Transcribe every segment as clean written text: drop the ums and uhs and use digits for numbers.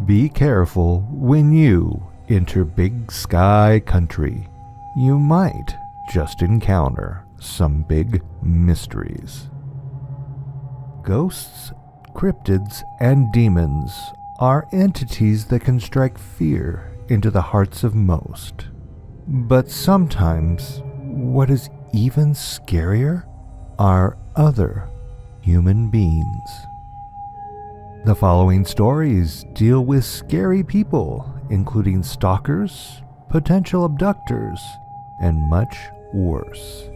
Be careful when you enter Big Sky Country. You might just encounter some big mysteries. Ghosts, cryptids, and demons are entities that can strike fear into the hearts of most. But sometimes, what is even scarier are other human beings. The following stories deal with scary people, including stalkers, potential abductors, and much worse.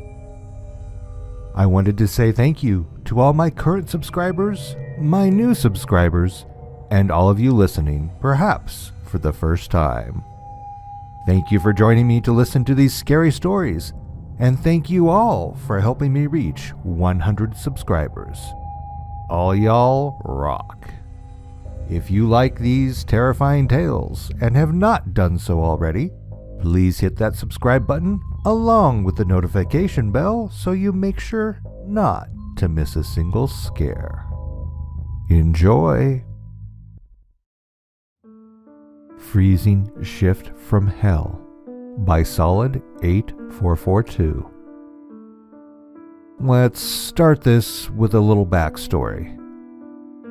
I wanted to say thank you to all my current subscribers, my new subscribers, and all of you listening, perhaps for the first time. Thank you for joining me to listen to these scary stories, and thank you all for helping me reach 100 subscribers. All y'all rock. If you like these terrifying tales and have not done so already, please hit that subscribe button along with the notification bell so you make sure not to miss a single scare. Enjoy! Freezing Shift from Hell by Solid 8442. Let's start this with a little backstory.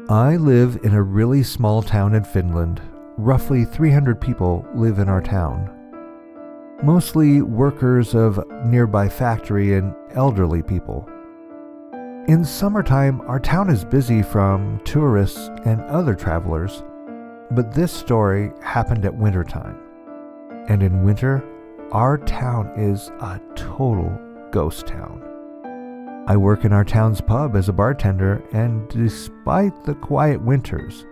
I live in a really small town in Finland. Roughly 300 people live in our town. Mostly workers of nearby factory and elderly people. In summertime, our town is busy from tourists and other travelers, but this story happened at wintertime. And in winter, our town is a total ghost town. I work in our town's pub as a bartender, and despite the quiet winters,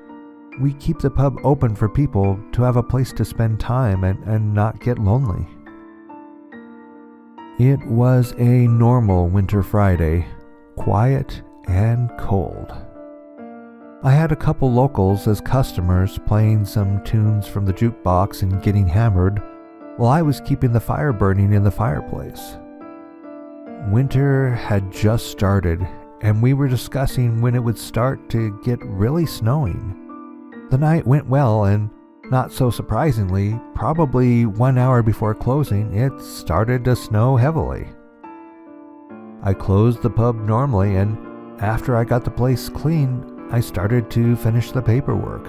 we keep the pub open for people to have a place to spend time and not get lonely. It was a normal winter Friday, quiet and cold. I had a couple locals as customers playing some tunes from the jukebox and getting hammered while I was keeping the fire burning in the fireplace. Winter had just started, and we were discussing when it would start to get really snowing. The night went well, and not so surprisingly, probably 1 hour before closing, it started to snow heavily. I closed the pub normally, and after I got the place clean, I started to finish the paperwork.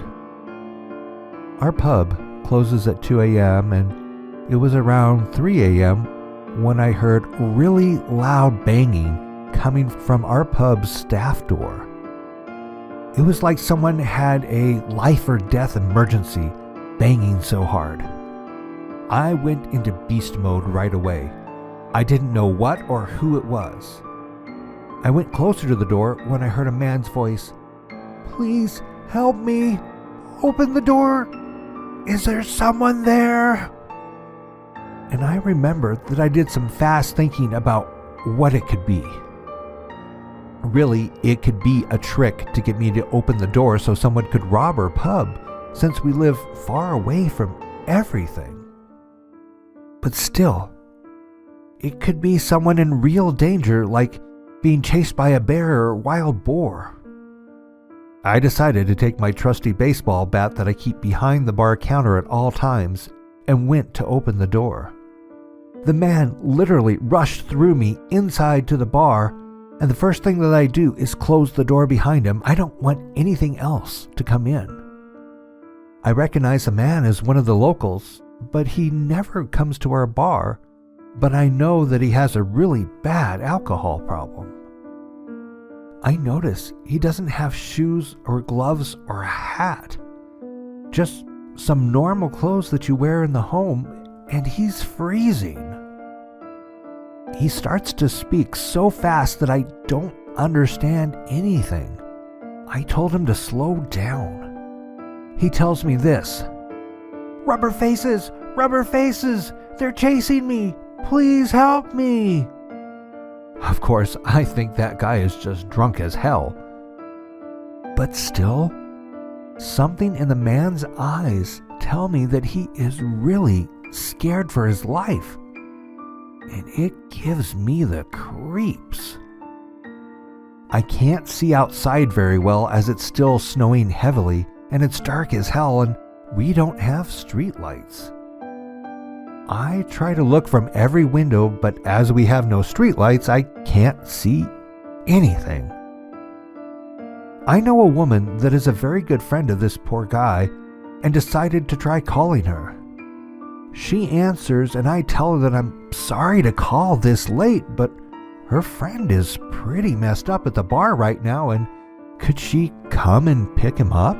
Our pub closes at 2 a.m., and it was around 3 a.m. when I heard really loud banging coming from our pub's staff door. It was like someone had a life or death emergency banging so hard. I went into beast mode right away. I didn't know what or who it was. I went closer to the door when I heard a man's voice. "Please help me. Open the door. Is there someone there?" And I remembered that I did some fast thinking about what it could be. Really, it could be a trick to get me to open the door so someone could rob our pub, since we live far away from everything. But still, it could be someone in real danger, like being chased by a bear or wild boar. I decided to take my trusty baseball bat that I keep behind the bar counter at all times and went to open the door. The man literally rushed through me inside to the bar, and the first thing that I do is close the door behind him. I don't want anything else to come in. I recognize the man as one of the locals, but he never comes to our bar, but I know that he has a really bad alcohol problem. I notice he doesn't have shoes or gloves or a hat, just some normal clothes that you wear in the home, and he's freezing. He starts to speak so fast that I don't understand anything. I told him to slow down. He tells me this: "Rubber faces! Rubber faces! They're chasing me! Please help me!" Of course, I think that guy is just drunk as hell. But still, something in the man's eyes tell me that he is really scared for his life. And it gives me the creeps. I can't see outside very well as it's still snowing heavily and it's dark as hell, and we don't have streetlights. I try to look from every window, but as we have no streetlights, I can't see anything. I know a woman that is a very good friend of this poor guy and decided to try calling her. She answers and I tell her that I'm sorry to call this late, but her friend is pretty messed up at the bar right now and could she come and pick him up?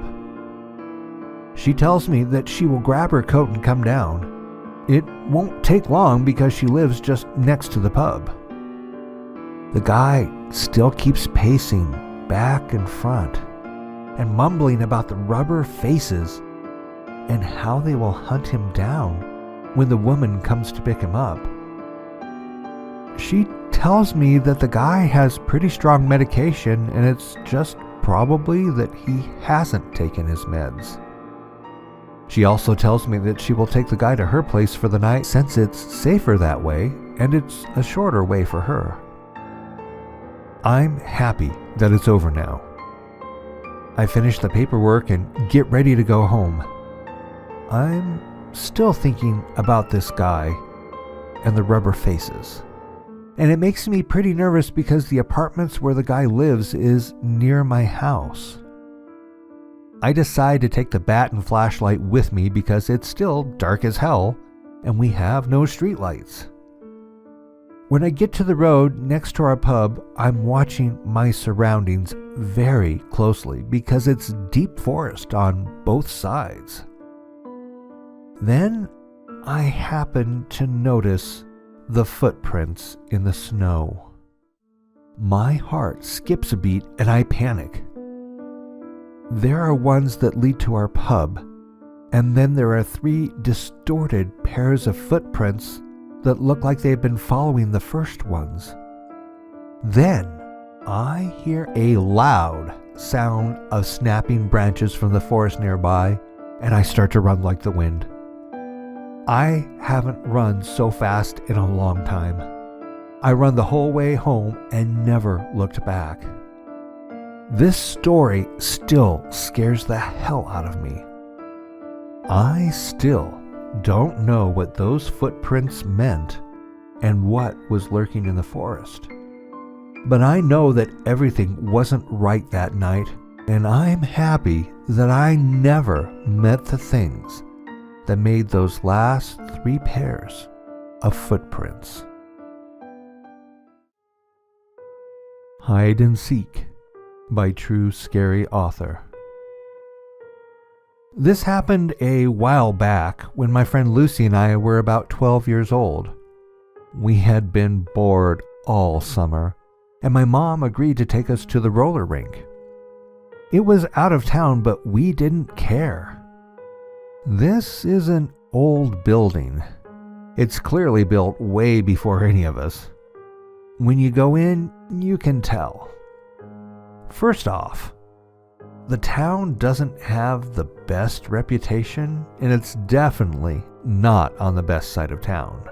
She tells me that she will grab her coat and come down. It won't take long because she lives just next to the pub. The guy still keeps pacing back and front and mumbling about the rubber faces and how they will hunt him down when the woman comes to pick him up. She tells me that the guy has pretty strong medication and it's just probably that he hasn't taken his meds. She also tells me that she will take the guy to her place for the night since it's safer that way and it's a shorter way for her. I'm happy that it's over now. I finish the paperwork and get ready to go home. I'm still thinking about this guy and the rubber faces. And it makes me pretty nervous because the apartments where the guy lives is near my house. I decide to take the bat and flashlight with me because it's still dark as hell and we have no streetlights. When I get to the road next to our pub, I'm watching my surroundings very closely because it's deep forest on both sides. Then I happen to notice the footprints in the snow. My heart skips a beat and I panic. There are ones that lead to our pub, and then there are 3 distorted pairs of footprints that look like they've been following the first ones. Then I hear a loud sound of snapping branches from the forest nearby, and I start to run like the wind. I haven't run so fast in a long time. I run the whole way home and never looked back. This story still scares the hell out of me. I still don't know what those footprints meant and what was lurking in the forest. But I know that everything wasn't right that night, and I'm happy that I never met the things that made those last 3 pairs of footprints. Hide and Seek by TrueScaryAuthor. This happened a while back when my friend Lucy and I were about 12 years old. We had been bored all summer, and my mom agreed to take us to the roller rink. It was out of town, but we didn't care. This is an old building. It's clearly built way before any of us. When you go in, you can tell. First off, the town doesn't have the best reputation, and it's definitely not on the best side of town.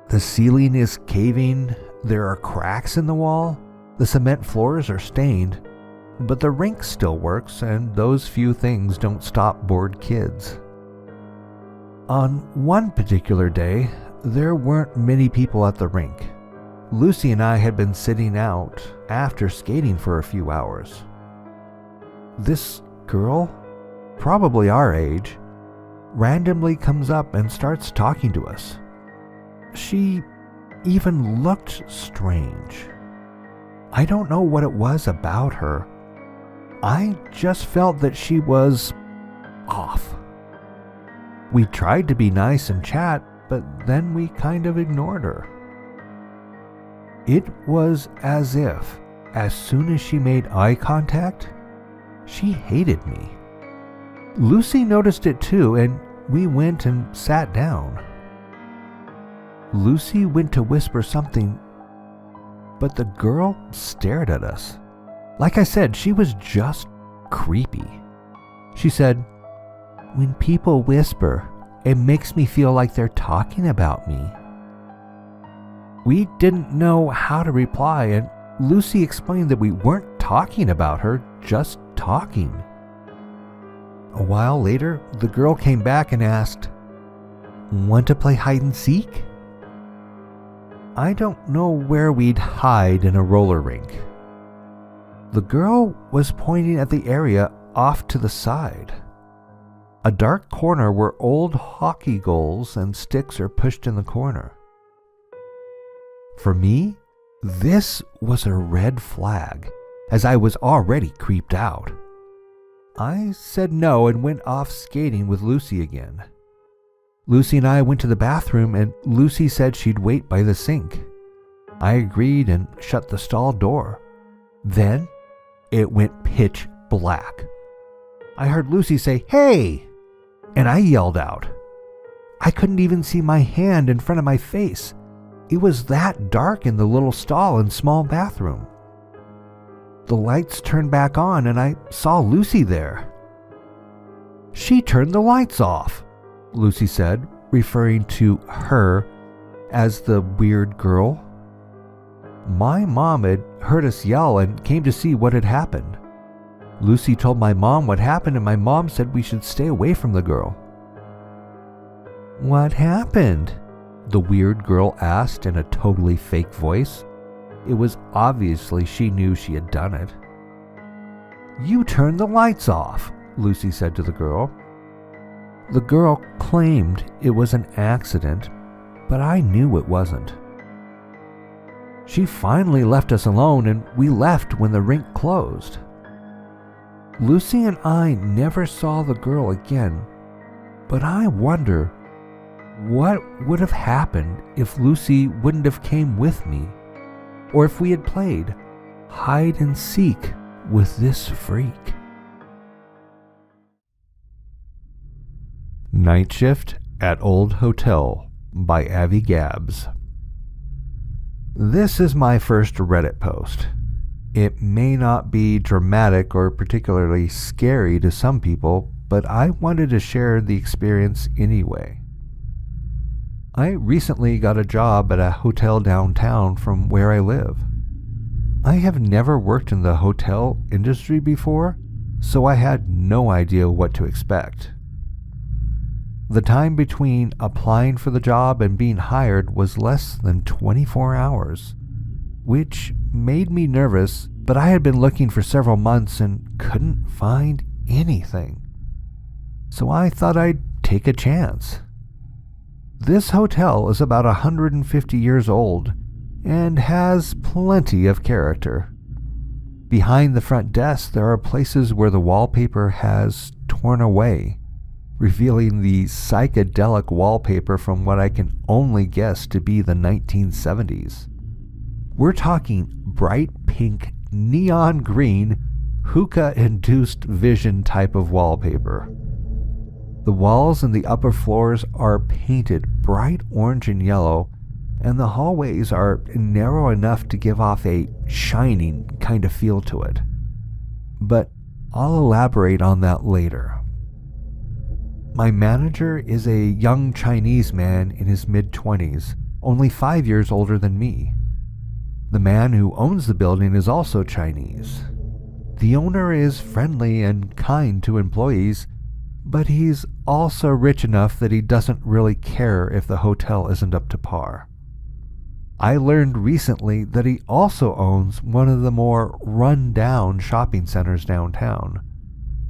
The ceiling is caving, there are cracks in the wall, the cement floors are stained, but the rink still works, and those few things don't stop bored kids. On one particular day, there weren't many people at the rink. Lucy and I had been sitting out after skating for a few hours. This girl, probably our age, randomly comes up and starts talking to us. She even looked strange. I don't know what it was about her. I just felt that she was off. We tried to be nice and chat, but then we kind of ignored her. It was as if, as soon as she made eye contact, she hated me. Lucy noticed it too, and we went and sat down. Lucy went to whisper something, but the girl stared at us. Like I said, she was just creepy. She said, "When people whisper, it makes me feel like they're talking about me." We didn't know how to reply, and Lucy explained that we weren't talking about her, just talking. A while later, the girl came back and asked, "Want to play hide and seek?" I don't know where we'd hide in a roller rink. The girl was pointing at the area off to the side. A dark corner where old hockey goals and sticks are pushed in the corner. For me, this was a red flag, as I was already creeped out. I said no and went off skating with Lucy again. Lucy and I went to the bathroom and Lucy said she'd wait by the sink. I agreed and shut the stall door. Then it went pitch black. I heard Lucy say, "Hey!" and I yelled out. I couldn't even see my hand in front of my face. It was that dark in the little stall and small bathroom. The lights turned back on and I saw Lucy there. "She turned the lights off," Lucy said, referring to her as the weird girl. My mom had heard us yell and came to see what had happened. Lucy told my mom what happened and my mom said we should stay away from the girl. "What happened?" the weird girl asked in a totally fake voice. It was obviously she knew she had done it. "You turned the lights off," Lucy said to the girl. The girl claimed it was an accident, but I knew it wasn't. She finally left us alone and we left when the rink closed. Lucy and I never saw the girl again, but I wonder what would have happened if Lucy wouldn't have came with me, or if we had played hide and seek with this freak. Night Shift at Old Hotel by AviGABS. This is my first Reddit post. It may not be dramatic or particularly scary to some people, but I wanted to share the experience anyway. I recently got a job at a hotel downtown from where I live. I have never worked in the hotel industry before, so I had no idea what to expect. The time between applying for the job and being hired was less than 24 hours, which made me nervous, but I had been looking for several months and couldn't find anything. So I thought I'd take a chance. This hotel is about 150 years old and has plenty of character. Behind the front desk, there are places where the wallpaper has torn away, revealing the psychedelic wallpaper from what I can only guess to be the 1970s. We're talking bright pink, neon green, hookah-induced vision type of wallpaper. The walls and the upper floors are painted bright orange and yellow, and the hallways are narrow enough to give off a shining kind of feel to it. But I'll elaborate on that later. My manager is a young Chinese man in his mid-20s, only 5 years older than me. The man who owns the building is also Chinese. The owner is friendly and kind to employees, but he's also rich enough that he doesn't really care if the hotel isn't up to par. I learned recently that he also owns one of the more run-down shopping centers downtown,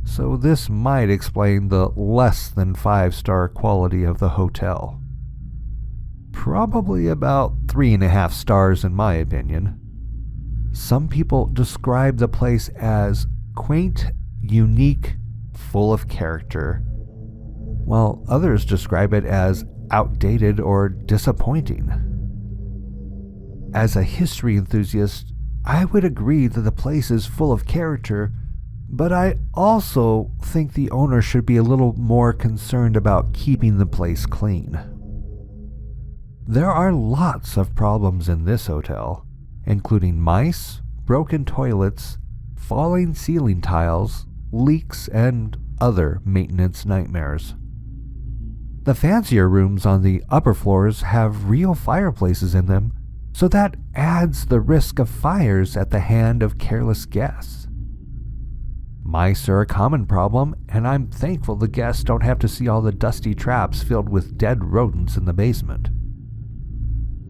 so this might explain the less than 5-star quality of the hotel. Probably about 3.5 stars in my opinion. Some people describe the place as quaint, unique, full of character, while others describe it as outdated or disappointing. As a history enthusiast, I would agree that the place is full of character, but I also think the owner should be a little more concerned about keeping the place clean. There are lots of problems in this hotel, including mice, broken toilets, falling ceiling tiles, leaks, and other maintenance nightmares. The fancier rooms on the upper floors have real fireplaces in them, so that adds the risk of fires at the hand of careless guests. Mice are a common problem, and I'm thankful the guests don't have to see all the dusty traps filled with dead rodents in the basement.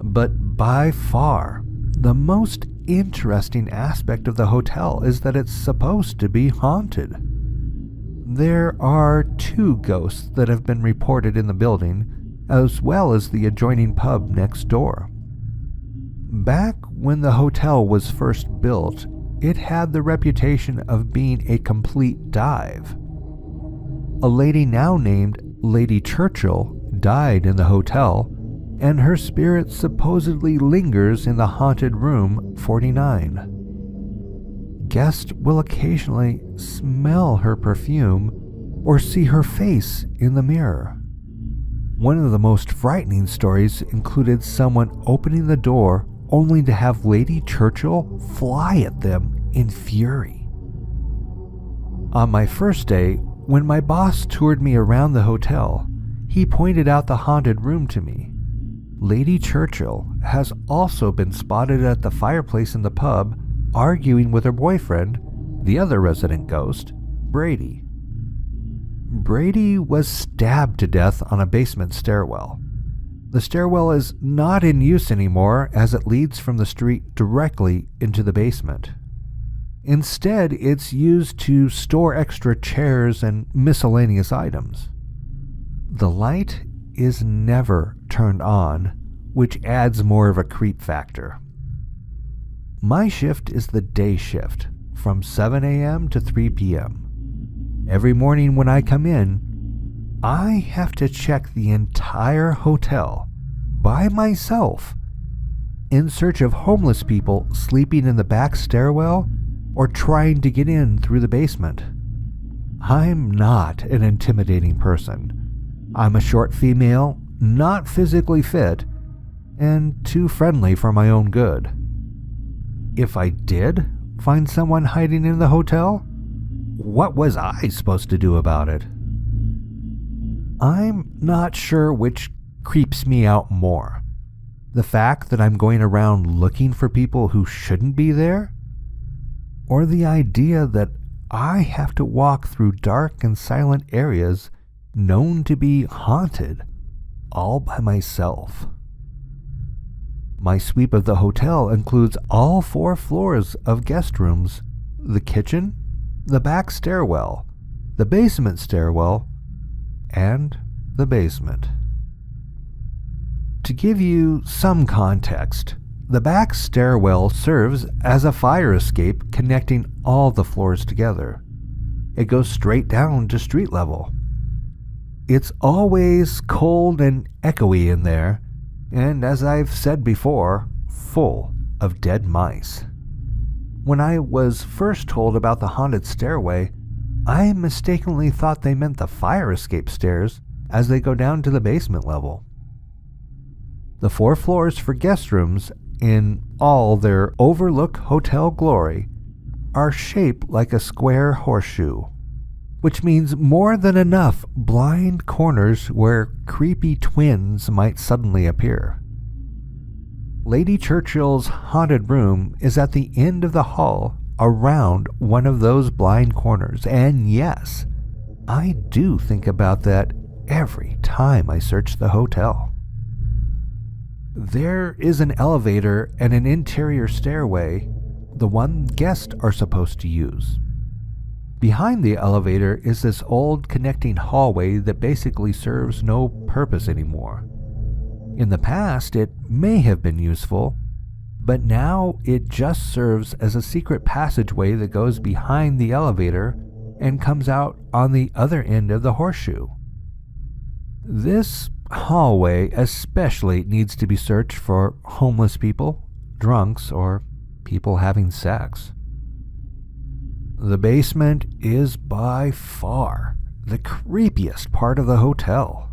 But by far, the most interesting aspect of the hotel is that it's supposed to be haunted. There are 2 ghosts that have been reported in the building, as well as the adjoining pub next door. Back when the hotel was first built, it had the reputation of being a complete dive. A lady now named Lady Churchill died in the hotel, and her spirit supposedly lingers in the haunted room 49. Guests will occasionally smell her perfume or see her face in the mirror. One of the most frightening stories included someone opening the door only to have Lady Churchill fly at them in fury. On my first day, when my boss toured me around the hotel, he pointed out the haunted room to me. Lady Churchill has also been spotted at the fireplace in the pub arguing with her boyfriend, the other resident ghost, Brady. Brady was stabbed to death on a basement stairwell. The stairwell is not in use anymore as it leads from the street directly into the basement. Instead, it's used to store extra chairs and miscellaneous items. The light is never turned on, which adds more of a creep factor. My shift is the day shift, from 7 a.m. to 3 p.m. Every morning when I come in, I have to check the entire hotel by myself in search of homeless people sleeping in the back stairwell or trying to get in through the basement. I'm not an intimidating person. I'm a short female, not physically fit, and too friendly for my own good. If I did find someone hiding in the hotel, what was I supposed to do about it? I'm not sure which creeps me out more. The fact that I'm going around looking for people who shouldn't be there? Or the idea that I have to walk through dark and silent areas known to be haunted all by myself? My sweep of the hotel includes all 4 floors of guest rooms, the kitchen, the back stairwell, the basement stairwell, and the basement. To give you some context, the back stairwell serves as a fire escape connecting all the floors together. It goes straight down to street level. It's always cold and echoey in there, and as I've said before, full of dead mice. When I was first told about the haunted stairway, I mistakenly thought they meant the fire escape stairs as they go down to the basement level. The 4 floors for guest rooms, in all their overlook hotel glory, are shaped like a square horseshoe, which means more than enough blind corners where creepy twins might suddenly appear. Lady Churchill's haunted room is at the end of the hall around one of those blind corners, and yes, I do think about that every time I search the hotel. There is an elevator and an interior stairway, the one guests are supposed to use. Behind the elevator is this old connecting hallway that basically serves no purpose anymore. In the past, it may have been useful, but now it just serves as a secret passageway that goes behind the elevator and comes out on the other end of the horseshoe. This hallway especially needs to be searched for homeless people, drunks, or people having sex. The basement is by far the creepiest part of the hotel.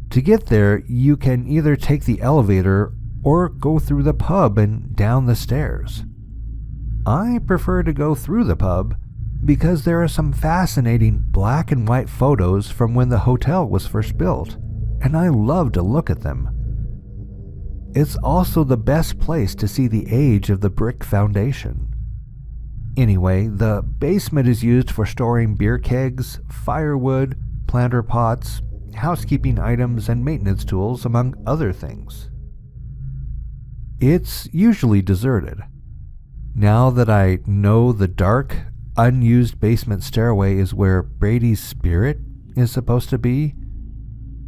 To get there, you can either take the elevator or go through the pub and down the stairs. I prefer to go through the pub because there are some fascinating black and white photos from when the hotel was first built, and I love to look at them. It's also the best place to see the age of the brick foundation. Anyway, the basement is used for storing beer kegs, firewood, planter pots, housekeeping items, and maintenance tools, among other things. It's usually deserted. Now that I know the dark, unused basement stairway is where Brady's spirit is supposed to be,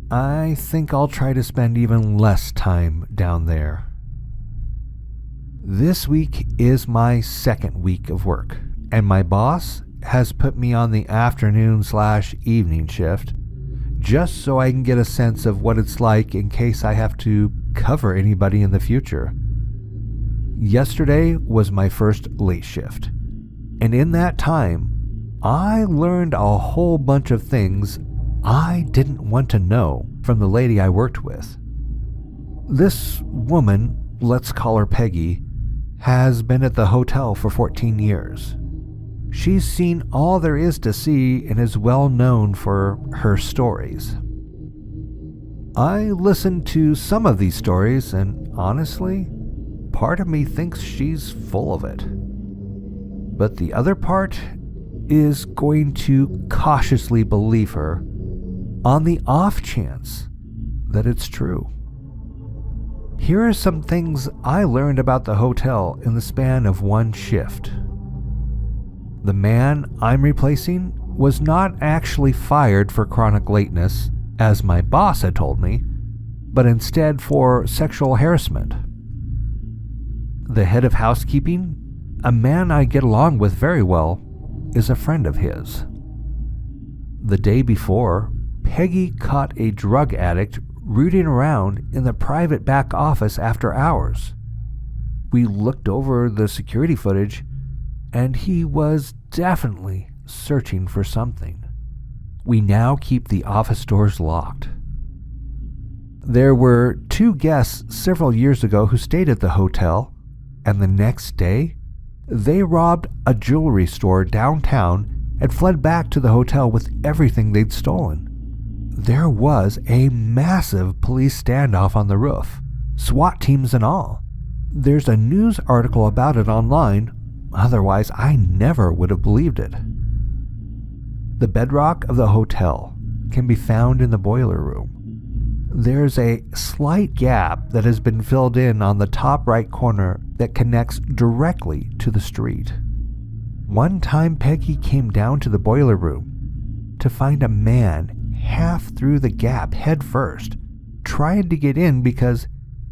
I think I'll try to spend even less time down there. This week is my second week of work, and my boss has put me on the afternoon/evening shift just so I can get a sense of what it's like in case I have to cover anybody in the future. Yesterday was my first late shift, and in that time, I learned a whole bunch of things I didn't want to know from the lady I worked with. This woman, let's call her Peggy, has been at the hotel for 14 years. She's seen all there is to see and is well known for her stories. I listened to some of these stories, and honestly, part of me thinks she's full of it. But the other part is going to cautiously believe her on the off chance that it's true. Here are some things I learned about the hotel in the span of one shift. The man I'm replacing was not actually fired for chronic lateness, as my boss had told me, but instead for sexual harassment. The head of housekeeping, a man I get along with very well, is a friend of his. The day before, Peggy caught a drug addict rooting around in the private back office after hours. We looked over the security footage, and he was definitely searching for something. We now keep the office doors locked. There were 2 guests several years ago who stayed at the hotel, and the next day, they robbed a jewelry store downtown and fled back to the hotel with everything they'd stolen. There was a massive police standoff on the roof, SWAT teams and all. There's a news article about it online, otherwise I never would have believed it. The bedrock of the hotel can be found in the boiler room. There's a slight gap that has been filled in on the top right corner that connects directly to the street. One time Peggy came down to the boiler room to find a man half through the gap head first, trying to get in because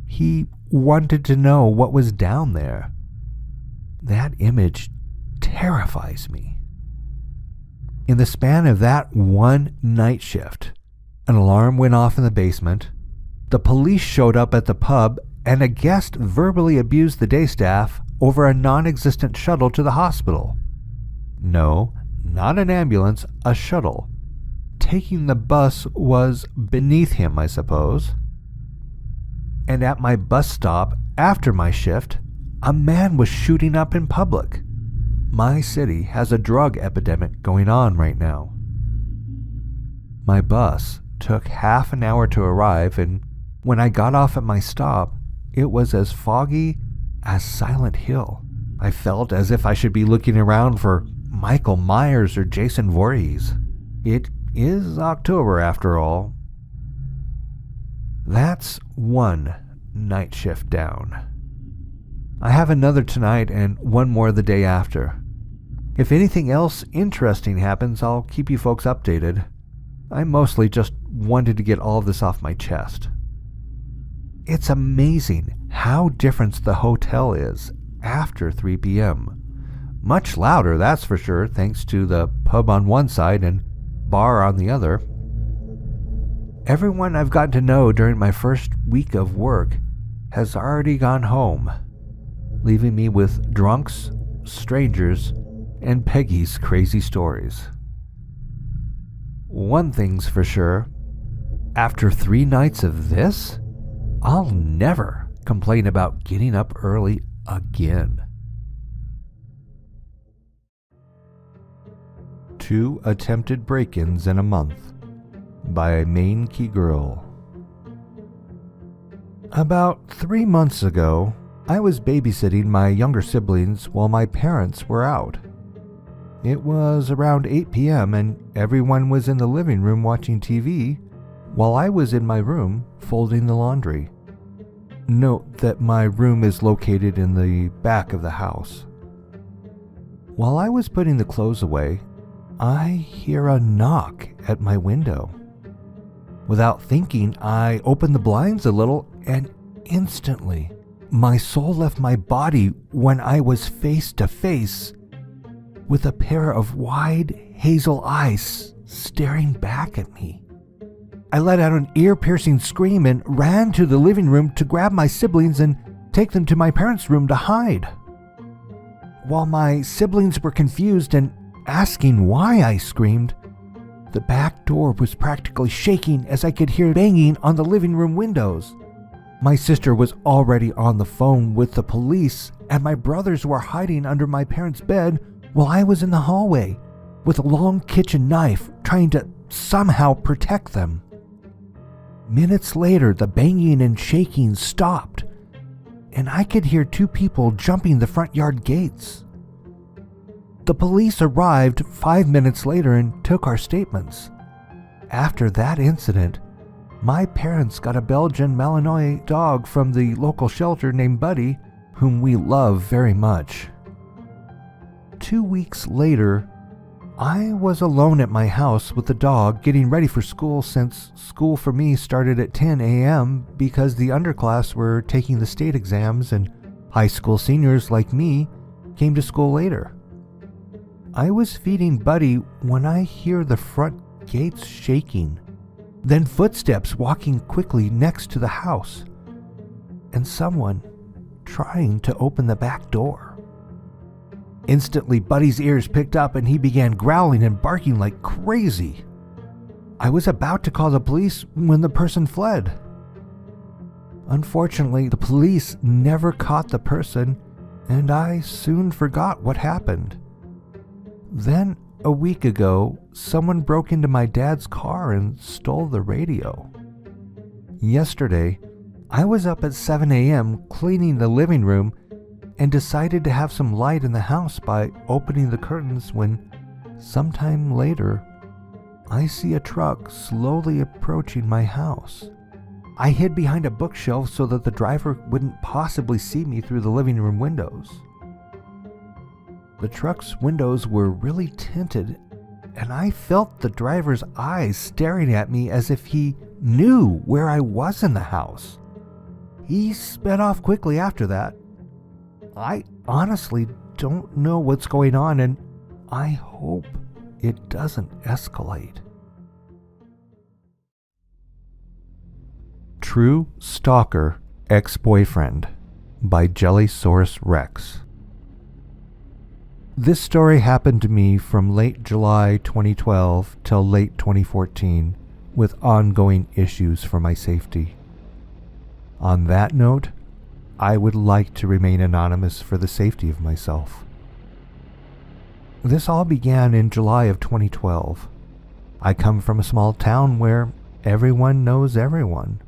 he wanted to know what was down there. That image terrifies me. In the span of that one night shift, an alarm went off in the basement, the police showed up at the pub, and a guest verbally abused the day staff over a non-existent shuttle to the hospital. No, not an ambulance, a shuttle. Taking the bus was beneath him, I suppose. And at my bus stop after my shift, a man was shooting up in public. My city has a drug epidemic going on right now. My bus took half an hour to arrive, and when I got off at my stop, it was as foggy as Silent Hill. I felt as if I should be looking around for Michael Myers or Jason Voorhees. It is October after all. That's one night shift down. I have another tonight and one more the day after. If anything else interesting happens, I'll keep you folks updated. I mostly just wanted to get all of this off my chest. It's amazing how different the hotel is after 3 p.m. Much louder, that's for sure, thanks to the pub on one side and bar on the other. Everyone I've gotten to know during my first week of work has already gone home, leaving me with drunks, strangers, and Peggy's crazy stories. One thing's for sure, after 3 nights of this, I'll never complain about getting up early again. 2 Attempted Break-ins in a Month by manekiigrl. About 3 months ago, I was babysitting my younger siblings while my parents were out. It was around 8 p.m. and everyone was in the living room watching TV while I was in my room folding the laundry. Note that my room is located in the back of the house. While I was putting the clothes away, I hear a knock at my window. Without thinking, I opened the blinds a little and instantly, my soul left my body when I was face to face with a pair of wide hazel eyes staring back at me. I let out an ear-piercing scream and ran to the living room to grab my siblings and take them to my parents' room to hide. While my siblings were confused and asking why I screamed, the back door was practically shaking as I could hear banging on the living room windows. My sister was already on the phone with the police, and my brothers were hiding under my parents' bed while I was in the hallway with a long kitchen knife trying to somehow protect them. Minutes later, the banging and shaking stopped, and I could hear two people jumping the front yard gates. The police arrived 5 minutes later and took our statements. After that incident, my parents got a Belgian Malinois dog from the local shelter named Buddy, whom we love very much. 2 weeks later, I was alone at my house with the dog getting ready for school, since school for me started at 10 a.m. because the underclass were taking the state exams and high school seniors like me came to school later. I was feeding Buddy when I hear the front gates shaking, then footsteps walking quickly next to the house, and someone trying to open the back door. Instantly, Buddy's ears picked up and he began growling and barking like crazy. I was about to call the police when the person fled. Unfortunately, the police never caught the person, and I soon forgot what happened. Then, a week ago, someone broke into my dad's car and stole the radio. Yesterday, I was up at 7 a.m. cleaning the living room and decided to have some light in the house by opening the curtains when, sometime later, I see a truck slowly approaching my house. I hid behind a bookshelf so that the driver wouldn't possibly see me through the living room windows. The truck's windows were really tinted, and I felt the driver's eyes staring at me as if he knew where I was in the house. He sped off quickly after that. I honestly don't know what's going on, and I hope it doesn't escalate. True Stalker Ex-Boyfriend by Jellysaurusrex. This story happened to me from late July 2012 till late 2014, with ongoing issues for my safety. On that note, I would like to remain anonymous for the safety of myself. This all began in July of 2012. I come from a small town where everyone knows everyone.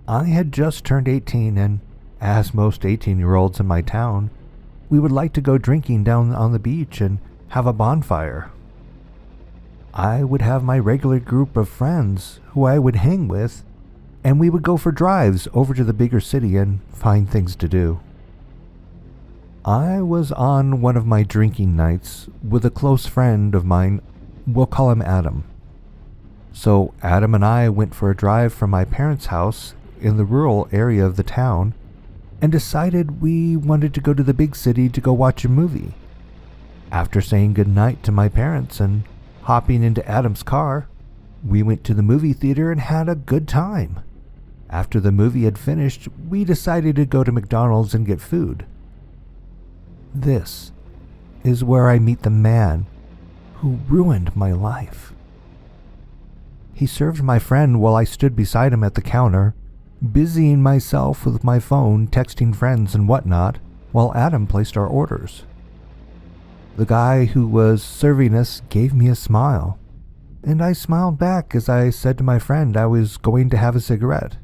I had just turned 18, and as most 18-year-olds in my town, we would like to go drinking down on the beach and have a bonfire. I would have my regular group of friends who I would hang with, and we would go for drives over to the bigger city and find things to do. I was on one of my drinking nights with a close friend of mine. We'll call him Adam. So Adam and I went for a drive from my parents' house in the rural area of the town and decided we wanted to go to the big city to go watch a movie. After saying goodnight to my parents and hopping into Adam's car, we went to the movie theater and had a good time. After the movie had finished, we decided to go to McDonald's and get food. This is where I meet the man who ruined my life. He served my friend while I stood beside him at the counter, busying myself with my phone, texting friends and whatnot, while Adam placed our orders. The guy who was serving us gave me a smile, and I smiled back as I said to my friend I was going to have a cigarette.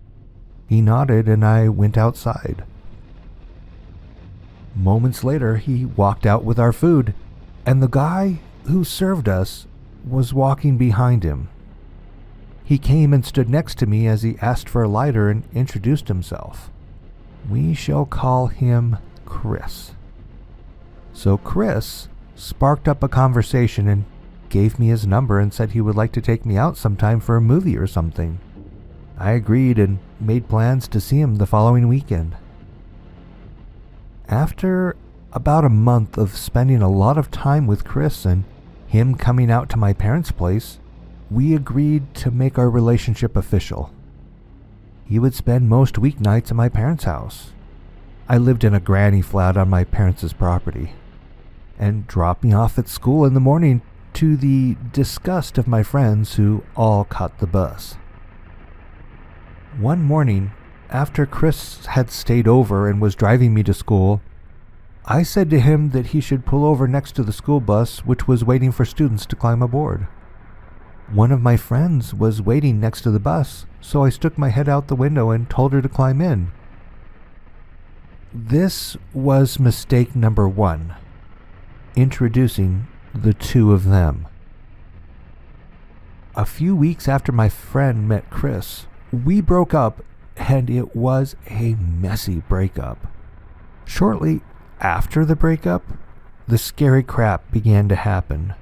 He nodded and I went outside. Moments later, he walked out with our food, and the guy who served us was walking behind him. He came and stood next to me as he asked for a lighter and introduced himself. We shall call him Chris. So Chris sparked up a conversation and gave me his number and said he would like to take me out sometime for a movie or something. I agreed and made plans to see him the following weekend. After about a month of spending a lot of time with Chris and him coming out to my parents' place, we agreed to make our relationship official. He would spend most weeknights at my parents' house. I lived in a granny flat on my parents' property, and dropped me off at school in the morning to the disgust of my friends who all caught the bus. One morning, after Chris had stayed over and was driving me to school, I said to him that he should pull over next to the school bus, which was waiting for students to climb aboard. One of my friends was waiting next to the bus, so I stuck my head out the window and told her to climb in. This was mistake number 1, introducing the two of them. A few weeks after my friend met Chris, we broke up, and it was a messy breakup. Shortly after the breakup, the scary crap began to happen.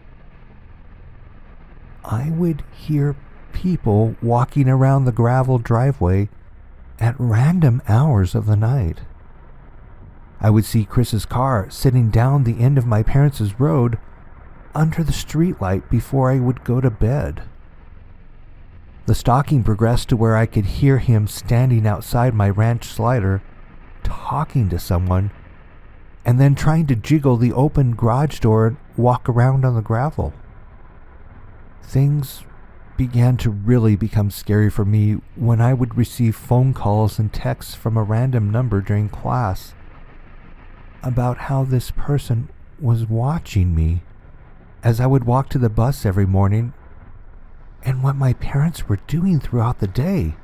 I would hear people walking around the gravel driveway at random hours of the night. I would see Chris's car sitting down the end of my parents' road under the streetlight before I would go to bed. The stalking progressed to where I could hear him standing outside my ranch slider, talking to someone, and then trying to jiggle the open garage door and walk around on the gravel. Things began to really become scary for me when I would receive phone calls and texts from a random number during class about how this person was watching me as I would walk to the bus every morning, and what my parents were doing throughout the day,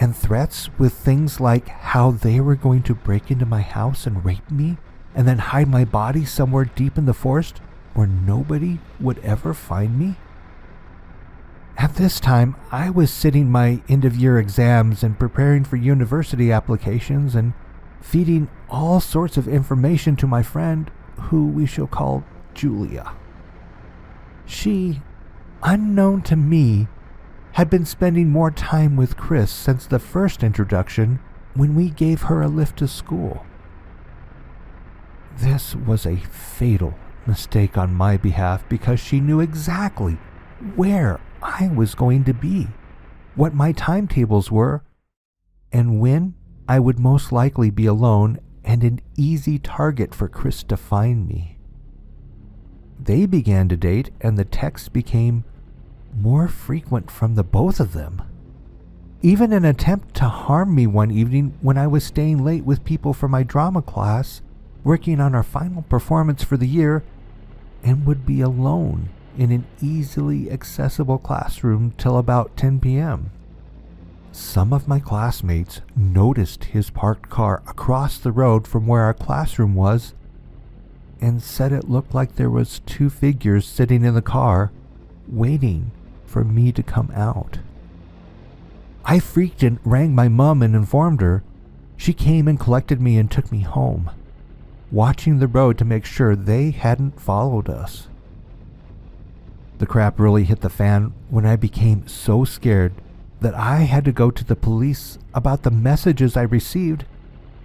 and threats with things like how they were going to break into my house and rape me and then hide my body somewhere deep in the forest where nobody would ever find me. At this time, I was sitting my end-of-year exams and preparing for university applications and feeding all sorts of information to my friend, who we shall call Julia. She, unknown to me, had been spending more time with Chris since the first introduction when we gave her a lift to school. This was a fatal mistake on my behalf because she knew exactly where I was going to be, what my timetables were, and when I would most likely be alone and an easy target for Chris to find me. They began to date, and the texts became more frequent from the both of them. Even an attempt to harm me one evening when I was staying late with people from my drama class, working on our final performance for the year, and would be alone in an easily accessible classroom till about 10 p.m. Some of my classmates noticed his parked car across the road from where our classroom was and said it looked like there was 2 figures sitting in the car waiting for me to come out. I freaked and rang my mom and informed her. She came and collected me and took me home, watching the road to make sure they hadn't followed us. The crap really hit the fan when I became so scared that I had to go to the police about the messages I received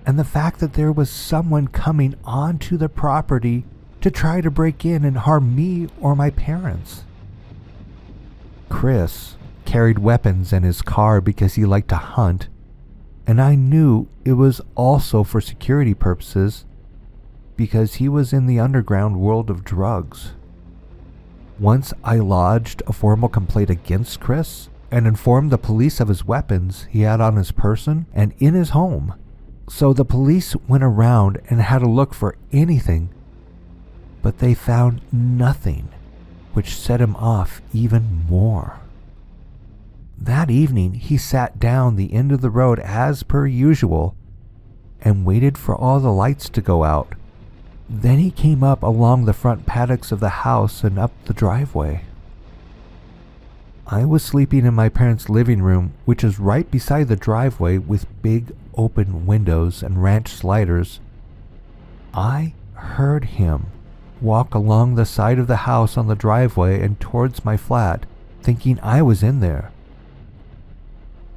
and the fact that there was someone coming onto the property to try to break in and harm me or my parents. Chris carried weapons in his car because he liked to hunt, and I knew it was also for security purposes because he was in the underground world of drugs. Once I lodged a formal complaint against Chris and informed the police of his weapons he had on his person and in his home. So the police went around and had a look for anything, but they found nothing, which set him off even more. That evening, he sat down the end of the road as per usual and waited for all the lights to go out Then he came up along the front paddocks of the house and up the driveway. I was sleeping in my parents' living room, which is right beside the driveway with big open windows and ranch sliders. I heard him walk along the side of the house on the driveway and towards my flat, thinking I was in there.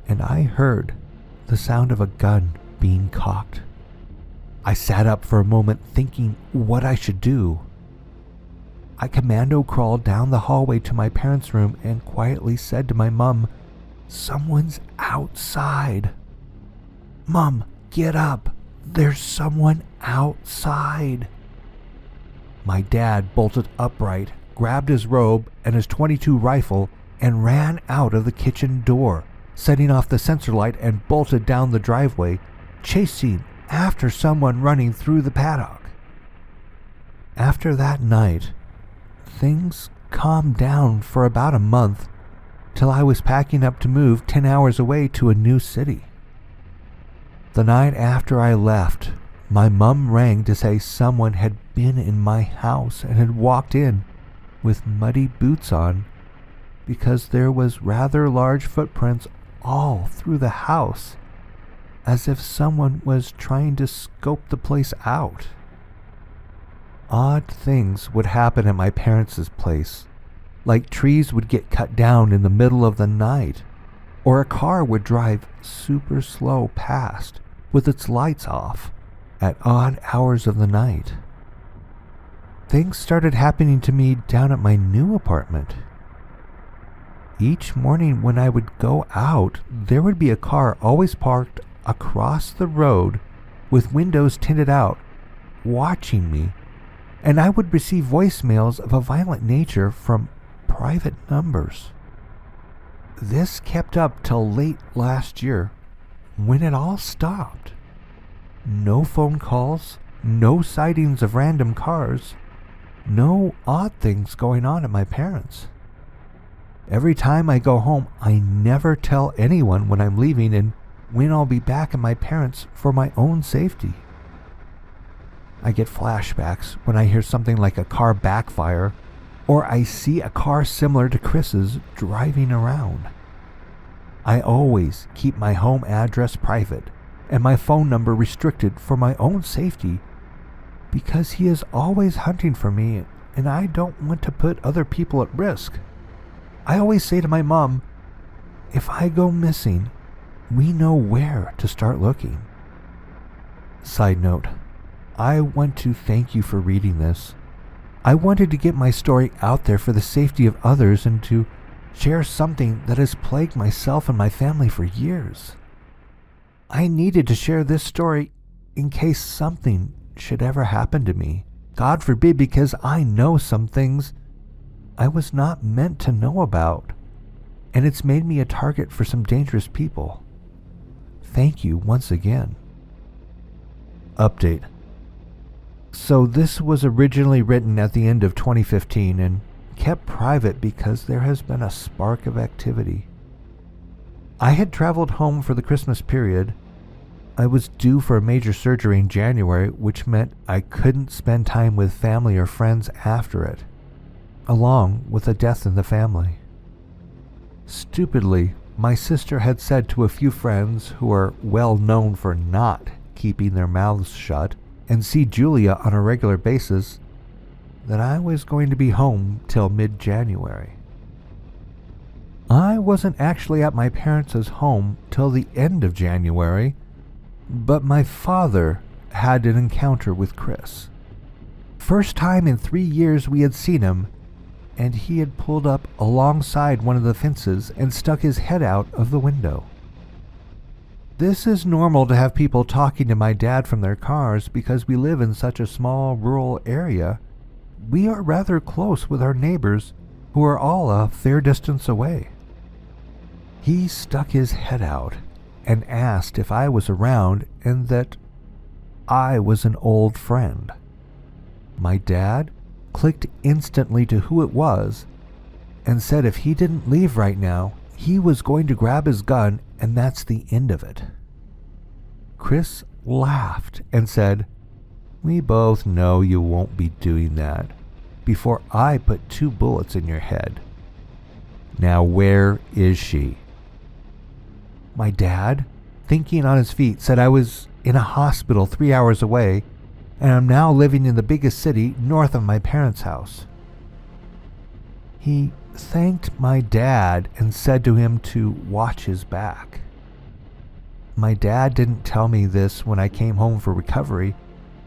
And I heard the sound of a gun being cocked. I sat up for a moment thinking what I should do. I commando crawled down the hallway to my parents' room and quietly said to my mom, "Someone's outside. Mom, get up. There's someone outside." My dad bolted upright, grabbed his robe and his .22 rifle, and ran out of the kitchen door, setting off the sensor light and bolted down the driveway, chasing after someone running through the paddock. After that night, things calmed down for about a month till I was packing up to move 10 hours away to a new city. The night after I left, my mum rang to say someone had been in my house and had walked in with muddy boots on because there was rather large footprints all through the house, as if someone was trying to scope the place out. Odd things would happen at my parents' place, like trees would get cut down in the middle of the night, or a car would drive super slow past with its lights off at odd hours of the night. Things started happening to me down at my new apartment. Each morning when I would go out, there would be a car always parked across the road with windows tinted out, watching me, and I would receive voicemails of a violent nature from private numbers. This kept up till late last year, when it all stopped. No phone calls, no sightings of random cars, no odd things going on at my parents'. Every time I go home, I never tell anyone when I'm leaving and when I'll be back at my parents' for my own safety. I get flashbacks when I hear something like a car backfire, or I see a car similar to Chris's driving around. I always keep my home address private and my phone number restricted for my own safety because he is always hunting for me and I don't want to put other people at risk. I always say to my mom, if I go missing, we know where to start looking. Side note, I want to thank you for reading this. I wanted to get my story out there for the safety of others and to share something that has plagued myself and my family for years. I needed to share this story in case something should ever happen to me. God forbid, because I know some things I was not meant to know about, and it's made me a target for some dangerous people. Thank you once again. Update. So this was originally written at the end of 2015 and kept private because there has been a spark of activity. I had traveled home for the Christmas period. I was due for a major surgery in January, which meant I couldn't spend time with family or friends after it, along with a death in the family. Stupidly, my sister had said to a few friends who are well known for not keeping their mouths shut and see Julia on a regular basis that I was going to be home till mid-January. I wasn't actually at my parents' home till the end of January, but my father had an encounter with Chris. First time in 3 years we had seen him, and he had pulled up alongside one of the fences and stuck his head out of the window. This is normal to have people talking to my dad from their cars because we live in such a small rural area. We are rather close with our neighbors who are all a fair distance away. He stuck his head out and asked if I was around and that I was an old friend. My dad clicked instantly to who it was and said if he didn't leave right now, he was going to grab his gun and that's the end of it. Chris laughed and said, We both know you won't be doing that before I put 2 bullets in your head. Now where is she?" My dad, thinking on his feet, said I was in a hospital 3 hours away, and I'm now living in the biggest city north of my parents' house. He thanked my dad and said to him to watch his back. My dad didn't tell me this when I came home for recovery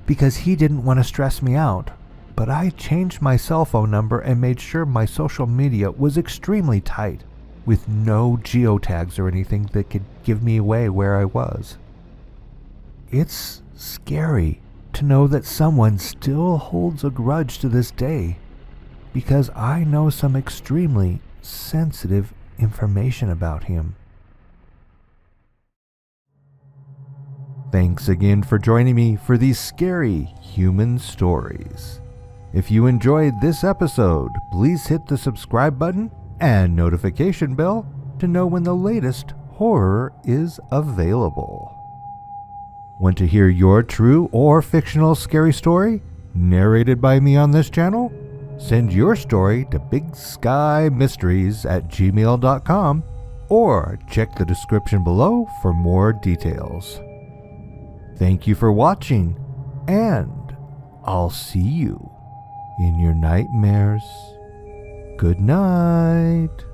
because he didn't want to stress me out, but I changed my cell phone number and made sure my social media was extremely tight, with no geotags or anything that could give me away where I was. It's scary to know that someone still holds a grudge to this day, because I know some extremely sensitive information about him. Thanks again for joining me for these scary human stories. If you enjoyed this episode, please hit the subscribe button and notification bell to know when the latest horror is available. Want to hear your true or fictional scary story narrated by me on this channel? Send your story to bigskymysteries@gmail.com or check the description below for more details. Thank you for watching, and I'll see you in your nightmares. Good night.